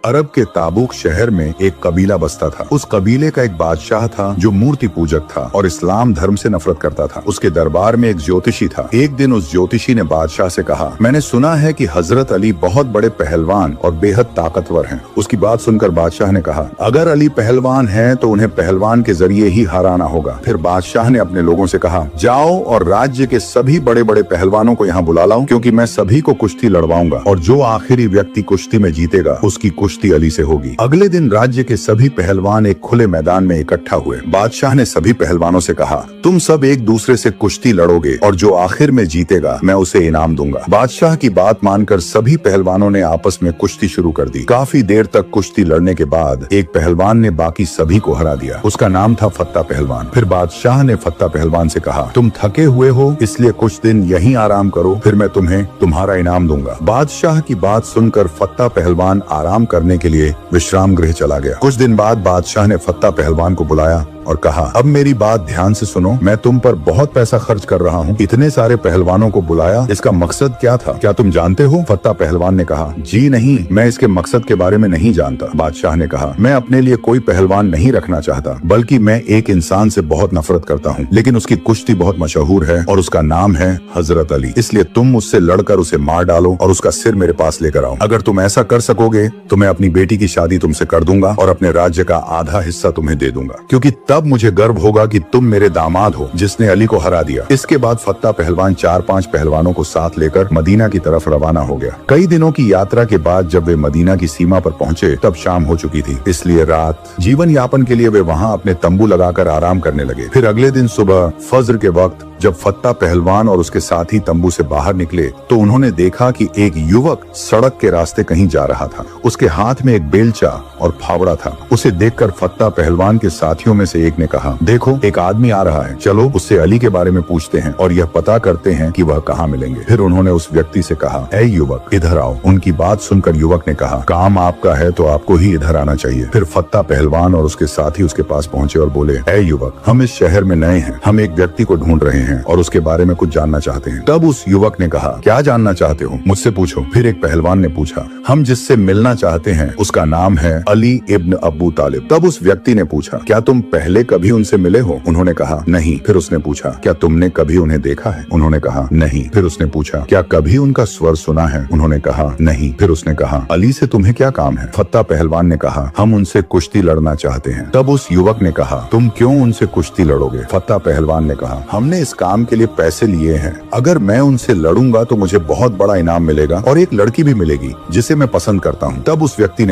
अरब के ताबुक शहर में एक कबीला बसता था। उस कबीले का एक बादशाह था जो मूर्ति पूजक था और इस्लाम धर्म से नफरत करता था। उसके दरबार में एक ज्योतिषी था। एक दिन उस ज्योतिषी ने बादशाह से कहा, मैंने सुना है कि हजरत अली बहुत बड़े पहलवान और बेहद ताकतवर हैं। उसकी बात सुनकर बादशाह ने कहा, अगर अली पहलवान हैं तो उन्हें पहलवान के जरिए ही हराना होगा। फिर बादशाह ने अपने लोगों से कहा, जाओ और राज्य के सभी बड़े बड़े पहलवानों को यहाँ बुला लाओ, क्योंकि मैं सभी को कुश्ती लड़वाऊंगा और जो आखिरी व्यक्ति कुश्ती में जीतेगा उसकी कुश्ती अली से होगी। अगले दिन राज्य के सभी पहलवान एक खुले मैदान में इकट्ठा हुए। बादशाह ने सभी पहलवानों से कहा, तुम सब एक दूसरे से कुश्ती लड़ोगे और जो आखिर में जीतेगा मैं उसे इनाम दूंगा। बादशाह की बात मानकर सभी पहलवानों ने आपस में कुश्ती शुरू कर दी। काफी देर तक कुश्ती लड़ने के बाद एक पहलवान ने बाकी सभी को हरा दिया। उसका नाम था फत्ता पहलवान। फिर बादशाह ने फत्ता पहलवान से कहा, तुम थके हुए हो इसलिए कुछ दिन यहीं आराम करो, फिर मैं तुम्हें तुम्हारा इनाम दूंगा। बादशाह की बात सुनकर फत्ता पहलवान आराम करने के लिए विश्राम गृह चला गया। कुछ दिन बाद बादशाह ने फत्ता पहलवान को बुलाया और कहा, अब मेरी बात ध्यान से सुनो, मैं तुम पर बहुत पैसा खर्च कर रहा हूँ। इतने सारे पहलवानों को बुलाया, इसका मकसद क्या था, क्या तुम जानते हो? फत्ता पहलवान ने कहा, जी नहीं, मैं इसके मकसद के बारे में नहीं जानता। बादशाह ने कहा, मैं अपने लिए कोई पहलवान नहीं रखना चाहता, बल्कि मैं एक इंसान से बहुत नफरत करता हूँ, लेकिन उसकी कुश्ती बहुत मशहूर है और उसका नाम है हजरत अली। इसलिए तुम मुझसे लड़कर उसे मार डालो और उसका सिर मेरे पास लेकर आओ। अगर तुम ऐसा कर सकोगे तो मैं अपनी बेटी की शादी तुमसे कर दूंगा और अपने राज्य का आधा हिस्सा तुम्हें दे दूंगा, क्योंकि तब मुझे गर्व होगा कि तुम मेरे दामाद हो जिसने अली को हरा दिया। इसके बाद फत्ता पहलवान 4-5 पहलवानों को साथ लेकर मदीना की तरफ रवाना हो गया। कई दिनों की यात्रा के बाद जब वे मदीना की सीमा पर पहुंचे तब शाम हो चुकी थी, इसलिए रात जीवन यापन के लिए वे वहां अपने तंबू लगाकर आराम करने लगे। फिर अगले दिन सुबह फज्र के वक्त जब फत्ता पहलवान और उसके साथी तंबू से बाहर निकले तो उन्होंने देखा कि एक युवक सड़क के रास्ते कहीं जा रहा था। उसके हाथ में एक बेलचा और फावड़ा था। उसे देखकर फत्ता पहलवान के साथियों में से एक ने कहा, देखो एक आदमी आ रहा है, चलो उससे अली के बारे में पूछते हैं और यह पता करते हैं कि वह कहाँ मिलेंगे। फिर उन्होंने उस व्यक्ति से कहा, ऐ युवक इधर आओ। उनकी बात सुनकर युवक ने कहा, काम आपका है तो आपको ही इधर आना चाहिए। फिर फत्ता पहलवान और उसके साथी उसके पास पहुंचे और बोले, ऐ युवक, हम इस शहर में नए हैं, हम एक व्यक्ति को ढूंढ रहे हैं और उसके बारे में कुछ जानना चाहते हैं। तब उस युवक ने कहा, क्या जानना चाहते हो, मुझसे पूछो। फिर एक पहलवान ने पूछा, हम जिससे मिलना चाहते हैं उसका नाम है अली इब्न अबू तालिब। तब उस व्यक्ति ने पूछा, क्या तुम पहले कभी उनसे मिले हो? उन्होंने कहा, नहीं। फिर उसने पूछा, क्या तुमने कभी उन्हें देखा है? उन्होंने कहा, नहीं। फिर उसने पूछा, क्या कभी उनका स्वर सुना है? उन्होंने कहा, नहीं। फिर उसने कहा, अली से तुम्हें क्या काम है? फत्ता पहलवान ने कहा, हम उनसे कुश्ती लड़ना चाहते हैं। तब उस युवक ने कहा, तुम क्यों उनसे कुश्ती लड़ोगे? फत्ता पहलवान ने कहा, हमने इस काम के लिए पैसे लिए हैं। अगर मैं उनसे लड़ूंगा तो मुझे बहुत बड़ा इनाम मिलेगा और एक लड़की भी मिलेगी जिसे मैं पसंद करता हूँ। तब उस व्यक्ति ने